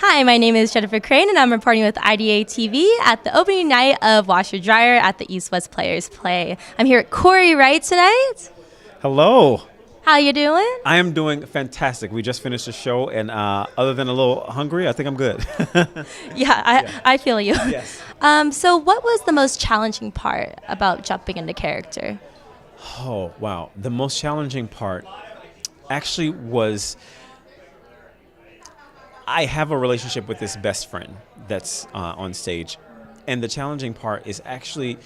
Hi, my name is Jennifer Crane, and I'm reporting with IDA TV at the opening night of WasherDryer at the East-West Players Play. I'm here at Corey Wright tonight. Hello. How you doing? I am doing fantastic. We just finished the show, and other than a little hungry, I think I'm good. I feel you. Yes. So what was the most challenging part about jumping into character? Oh, wow. The most challenging part actually was I have a relationship with this best friend that's on stage. And the challenging part is actually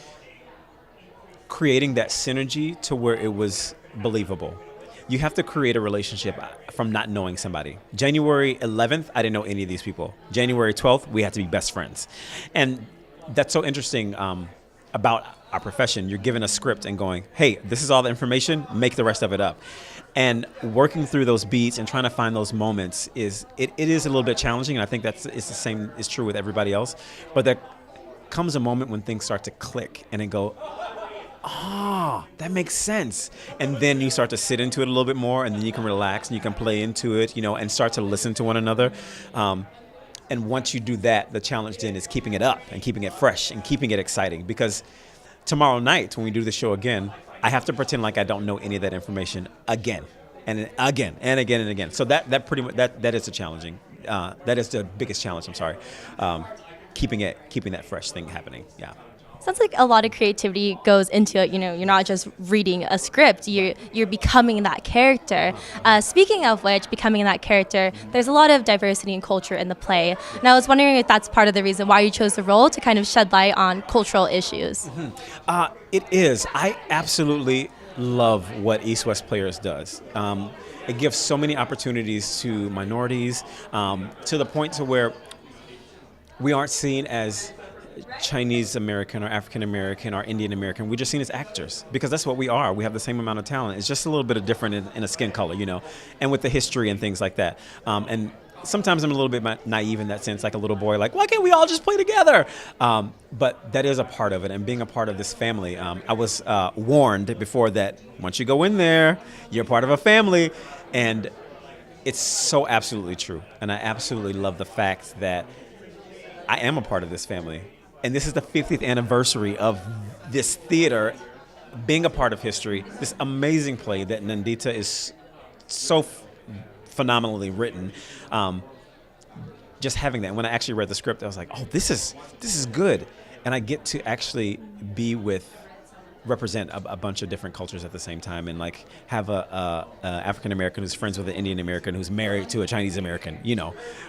creating that synergy to where it was believable. You have to create a relationship from not knowing somebody. January 11th, I didn't know any of these people. January 12th, we had to be best friends. And that's so interesting about our profession. You're given a script and going, hey, this is all the information, make the rest of it up. And working through those beats and trying to find those moments is a little bit challenging. And I think it's the same is true with everybody else. But there comes a moment when things start to click and then go, that makes sense. And then you start to sit into it a little bit more, and then you can relax and you can play into it, and start to listen to one another. And once you do that, the challenge then is keeping it up and keeping it fresh and keeping it exciting. Because tomorrow night, when we do the show again, I have to pretend like I don't know any of that information again and again and again and again. So that pretty much that is the challenging. That is the biggest challenge. I'm sorry, keeping that fresh thing happening. Yeah. Sounds like a lot of creativity goes into it. You're not just reading a script. You're becoming that character. Speaking of which, becoming that character, there's a lot of diversity and culture in the play. And I was wondering if that's part of the reason why you chose the role, to kind of shed light on cultural issues. Mm-hmm. It is. I absolutely love what East-West Players does. It gives so many opportunities to minorities, to the point to where we aren't seen as Chinese American or African American or Indian American. We're just seen as actors, because that's what we are. We have the same amount of talent. It's just a little bit different in a skin color, and with the history and things like that. And sometimes I'm a little bit naive in that sense, like a little boy, like, why can't we all just play together? But that is a part of it, and being a part of this family. I was warned before that once you go in there, you're part of a family, and it's so absolutely true. And I absolutely love the fact that I am a part of this family. And this is the 50th anniversary of this theater being a part of history. This amazing play that Nandita is so phenomenally written. Just having that. When I actually read the script, I was like, oh, this is good. And I get to actually represent a bunch of different cultures at the same time, and like have a African American who's friends with an Indian American who's married to a Chinese American,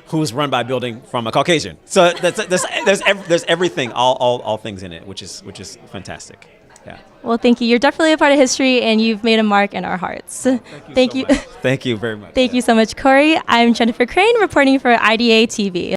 who's run by building from a Caucasian. So there's everything, all things in it, which is fantastic. Yeah. Well, thank you. You're definitely a part of history, and you've made a mark in our hearts. Thank you. Thank you very much. Thank you so much, Corey. I'm Jennifer Crane, reporting for IDA TV.